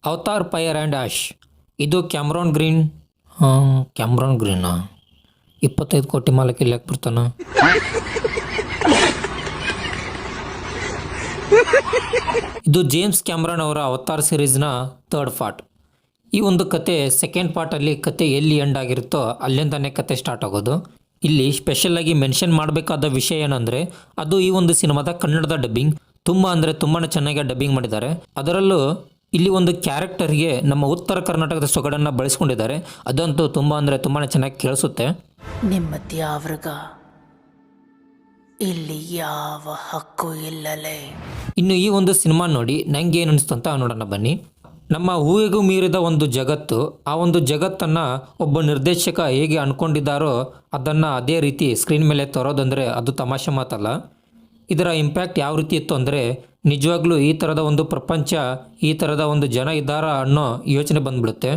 Avatar fire and ash. ಇದು Cameron green. Cameron ಗ್ರೀನಾ? 25 ಕೋಟಿ ಮಾಲಕ್ಕೆ ಇಲ್ಲಿ ಯಾಕೆ ಬರ್ತಾನ? ಇದು ಜೇಮ್ಸ್ ಕ್ಯಾಮ್ರಾನ್ ಅವರ ಅವತಾರ್ ಸಿರೀಸ್ನ 3rd ಪಾರ್ಟ್. ಈ ಒಂದು ಕತೆ 2nd ಪಾರ್ಟಲ್ಲಿ ಕತೆ ಎಲ್ಲಿ ಎಂಡ್ ಆಗಿರುತ್ತೋ ಅಲ್ಲಿಂದನೇ ಕತೆ ಸ್ಟಾರ್ಟ್ ಆಗೋದು. ಇಲ್ಲಿ ಸ್ಪೆಷಲಾಗಿ ಮೆನ್ಷನ್ ಮಾಡಬೇಕಾದ ವಿಷಯ ಏನಂದರೆ ಅದು ಈ ಒಂದು ಸಿನಿಮಾದ ಕನ್ನಡದ ಡಬ್ಬಿಂಗ್. ತುಂಬಾ ಚೆನ್ನಾಗಿ ಡಬ್ಬಿಂಗ್ ಮಾಡಿದ್ದಾರೆ. ಅದರಲ್ಲೂ ಇಲ್ಲಿ ಒಂದು ಕ್ಯಾರೆಕ್ಟರ್ಗೆ ನಮ್ಮ ಉತ್ತರ ಕರ್ನಾಟಕದ ಸೊಗಡನ್ನು ಬಳಸ್ಕೊಂಡಿದ್ದಾರೆ. ಅದಂತೂ ತುಂಬಾ ಚೆನ್ನಾಗಿ ಕೇಳಿಸುತ್ತೆ. ನಿಮ್ಮದ್ಯಾವ್ರಿಗ ಇಲ್ಲಿ ಯಾವ ಹಕ್ಕು ಇಲ್ಲಲೇ. ಇನ್ನು ಈ ಒಂದು ಸಿನಿಮಾ ನೋಡಿ ನಂಗೆ ಏನು ಅನಿಸ್ತು ಅಂತ ನೋಡೋಣ ಬನ್ನಿ. ನಮ್ಮ ಊಹೆಗೂ ಮೀರಿದ ಒಂದು ಜಗತ್ತು, ಆ ಒಂದು ಜಗತ್ತನ್ನು ಒಬ್ಬ ನಿರ್ದೇಶಕ ಹೇಗೆ ಅಂದ್ಕೊಂಡಿದ್ದಾರೋ ಅದನ್ನು ಅದೇ ರೀತಿ ಸ್ಕ್ರೀನ್ ಮೇಲೆ ತರೋದಂದರೆ ಅದು ತಮಾಷೆ ಮಾತಲ್ಲ. ಇದರ ಇಂಪ್ಯಾಕ್ಟ್ ಯಾವ ರೀತಿ ಇತ್ತು ಅಂದರೆ ನಿಜವಾಗ್ಲೂ ಈ ಥರದ ಒಂದು ಪ್ರಪಂಚ, ಈ ಥರದ ಒಂದು ಜನ ಇದ್ದಾರಾ ಅನ್ನೋ ಯೋಚನೆ ಬಂದ್ಬಿಡುತ್ತೆ.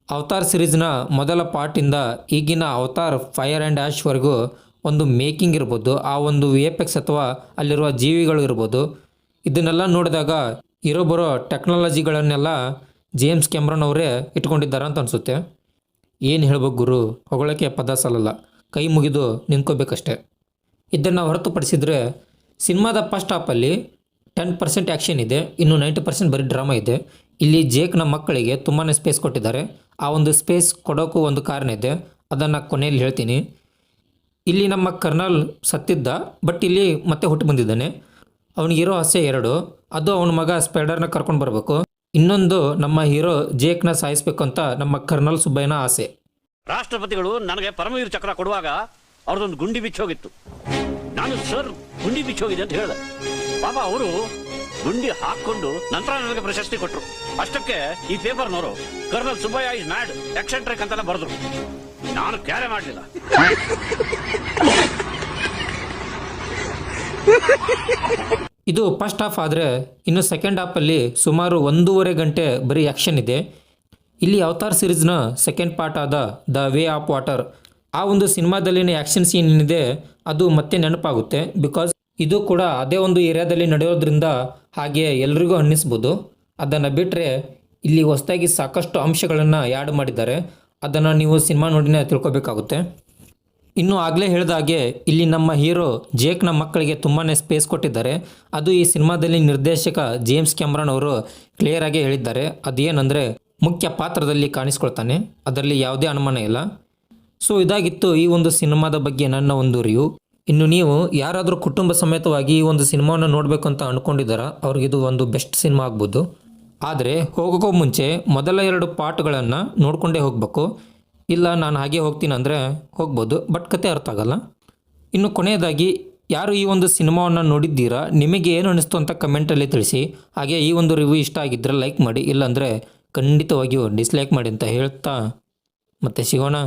ಅವತಾರ್ ಸಿರೀಸ್ನ ಮೊದಲ ಪಾರ್ಟಿಂದ ಈಗಿನ ಅವತಾರ್ ಫೈರ್ ಆ್ಯಂಡ್ ಆ್ಯಶ್ವರೆಗೂ ಒಂದು ಮೇಕಿಂಗ್ ಇರ್ಬೋದು, ಆ ಒಂದು VFX ಅಥವಾ ಅಲ್ಲಿರುವ ಜೀವಿಗಳು ಇರ್ಬೋದು, ಇದನ್ನೆಲ್ಲ ನೋಡಿದಾಗ ಬರೋ ಟೆಕ್ನಾಲಜಿಗಳನ್ನೆಲ್ಲ ಜೇಮ್ಸ್ ಕ್ಯಾಮ್ರಾನ್ ಅವರೇ ಇಟ್ಕೊಂಡಿದ್ದಾರೆ ಅಂತ ಅನಿಸುತ್ತೆ. ಏನು ಹೇಳ್ಬೇಕು ಗುರು, ಹೊಗಳಕ್ಕೆ ಪದ ಸಾಲಲ್ಲ, ಕೈ ಮುಗಿದು ನಿಂತ್ಕೋಬೇಕಷ್ಟೆ. ಇದನ್ನು ಹೊರತುಪಡಿಸಿದರೆ ಸಿನಿಮಾದ ಫಸ್ಟ್ ಹಾಫಲ್ಲಿ 10% ಆ್ಯಕ್ಷನ್ ಇದೆ, ಇನ್ನು 90% ಬರೀ ಡ್ರಾಮಾ ಇದೆ. ಇಲ್ಲಿ ಜೇಕ್ನ ಮಕ್ಕಳಿಗೆ ತುಂಬಾ ಸ್ಪೇಸ್ ಕೊಟ್ಟಿದ್ದಾರೆ. ಆ ಒಂದು ಸ್ಪೇಸ್ ಕೊಡೋಕ್ಕೂ ಒಂದು ಕಾರಣ ಇದೆ, ಅದನ್ನು ಕೊನೆಯಲ್ಲಿ ಹೇಳ್ತೀನಿ. ಇಲ್ಲಿ ನಮ್ಮ ಕರ್ನಲ್ ಸತ್ತಿದ್ದ, ಬಟ್ ಇಲ್ಲಿ ಮತ್ತೆ ಹುಟ್ಟು ಬಂದಿದ್ದಾನೆ. ಅವನಿಗಿರೋ ಆಸೆ 2, ಅದು ಅವನ ಮಗ ಸ್ಪೈಡರ್ನ ಕರ್ಕೊಂಡು ಬರಬೇಕು, ಇನ್ನೊಂದು ನಮ್ಮ ಹೀರೋ ಜೇಕ್ನ ಸಾಯಿಸಬೇಕು ಅಂತ ನಮ್ಮ ಕರ್ನಲ್ ಸುಬ್ಬಯ್ಯನ ಆಸೆ. ರಾಷ್ಟ್ರಪತಿಗಳು ನನಗೆ ಪರಮವೀರ ಚಕ್ರ ಕೊಡುವಾಗ ಅವ್ರದೊಂದು ಗುಂಡಿ ಬಿಚ್ಚೋಗಿತ್ತು. ನಾನು ಸರ್ ಗುಂಡಿ ಬಿಚ್ಚೋಗಿದೆ ಅಂತ ಹೇಳಿದೆ. ಪಾಪ ಅವರು ಗುಂಡಿ ಹಾಕೊಂಡು ನಂತರ ನನಗೆ ಪ್ರಶಸ್ತಿ ಕೊಟ್ಟರು. ಅಷ್ಟಕ್ಕೆ ಈ ಪೇಪರ್ನವರು colonel Subbaiah is mad, eccentric ಅಂತೆಲ್ಲ ಬರೆದ್ರು. ನಾನು ಕ್ಯಾರೆ ಮಾಡಲಿಲ್ಲ. ಇದು ಫಸ್ಟ್ ಹಾಫ್ ಆದರೆ ಇನ್ನು ಸೆಕೆಂಡ್ ಹಾಫಲ್ಲಿ ಸುಮಾರು 1.5 ಗಂಟೆ ಬರೀ ಆ್ಯಕ್ಷನ್ ಇದೆ. ಇಲ್ಲಿ ಅವತಾರ್ ಸಿರೀಸ್ನ ಸೆಕೆಂಡ್ ಪಾರ್ಟ್ ಆದ ದ ವೇ ಆಫ್ ವಾಟರ್, ಆ ಒಂದು ಸಿನಿಮಾದಲ್ಲಿನ ಆ್ಯಕ್ಷನ್ ಸೀನ್ ಏನಿದೆ ಅದು ಮತ್ತೆ ನೆನಪಾಗುತ್ತೆ. ಬಿಕಾಸ್ ಇದು ಕೂಡ ಅದೇ ಒಂದು ಏರಿಯಾದಲ್ಲಿ ನಡೆಯೋದ್ರಿಂದ ಹಾಗೆ ಎಲ್ರಿಗೂ ಅನ್ನಿಸ್ಬೋದು. ಅದನ್ನು ಬಿಟ್ಟರೆ ಇಲ್ಲಿ ಹೊಸದಾಗಿ ಸಾಕಷ್ಟು ಅಂಶಗಳನ್ನು ಆ್ಯಡ್ ಮಾಡಿದ್ದಾರೆ, ಅದನ್ನು ನೀವು ಸಿನಿಮಾ ನೋಡಿನೇ ತಿಳ್ಕೊಬೇಕಾಗುತ್ತೆ. ಇನ್ನು ಆಗಲೇ ಹೇಳಿದಾಗೆ ಇಲ್ಲಿ ನಮ್ಮ ಹೀರೋ ಜೇಕ್ನ ಮಕ್ಕಳಿಗೆ ತುಂಬಾ ಸ್ಪೇಸ್ ಕೊಟ್ಟಿದ್ದಾರೆ. ಅದು ಈ ಸಿನಿಮಾದಲ್ಲಿ ನಿರ್ದೇಶಕ ಜೇಮ್ಸ್ ಕ್ಯಾಮ್ರಾನ್ ಅವರು ಕ್ಲಿಯರಾಗಿ ಹೇಳಿದ್ದಾರೆ. ಅದೇನೆಂದರೆ ಮುಖ್ಯ ಪಾತ್ರದಲ್ಲಿ ಕಾಣಿಸ್ಕೊಳ್ತಾನೆ, ಅದರಲ್ಲಿ ಯಾವುದೇ ಅನುಮಾನ ಇಲ್ಲ. ಸೊ ಇದಾಗಿತ್ತು ಈ ಒಂದು ಸಿನಿಮಾದ ಬಗ್ಗೆ ನನ್ನ ಒಂದು ರಿವ್ಯೂ. ಇನ್ನು ನೀವು ಯಾರಾದರೂ ಕುಟುಂಬ ಸಮೇತವಾಗಿ ಈ ಒಂದು ಸಿನಿಮಾವನ್ನು ನೋಡಬೇಕು ಅಂತ ಅಂದ್ಕೊಂಡಿದ್ದಾರಾ, ಅವ್ರಿಗಿದು ಒಂದು ಬೆಸ್ಟ್ ಸಿನಿಮಾ ಆಗ್ಬೋದು. ಆದರೆ ಹೋಗೋಕ್ಕೂ ಮುಂಚೆ ಮೊದಲ 2 ಪಾರ್ಟ್ಗಳನ್ನು ನೋಡಿಕೊಂಡೇ ಹೋಗಬೇಕು. ಇಲ್ಲ ನಾನು ಹಾಗೆ ಹೋಗ್ತೀನಿ ಅಂದರೆ ಹೋಗ್ಬೋದು, ಬಟ್ ಕತೆ ಅರ್ಥ ಆಗಲ್ಲ. ಇನ್ನು ಕೊನೆಯದಾಗಿ ಯಾರು ಈ ಒಂದು ಸಿನಿಮಾವನ್ನು ನೋಡಿದ್ದೀರಾ, ನಿಮಗೆ ಏನು ಅನಿಸ್ತು ಅಂತ ಕಮೆಂಟಲ್ಲಿ ತಿಳಿಸಿ. ಹಾಗೆ ಈ ಒಂದು ರಿವ್ಯೂ ಇಷ್ಟ ಆಗಿದ್ದರೆ ಲೈಕ್ ಮಾಡಿ, ಇಲ್ಲಾಂದರೆ ಖಂಡಿತವಾಗಿಯೂ ಡಿಸ್ಲೈಕ್ ಮಾಡಿ ಅಂತ ಹೇಳ್ತಾ ಮತ್ತೆ ಸಿಗೋಣ.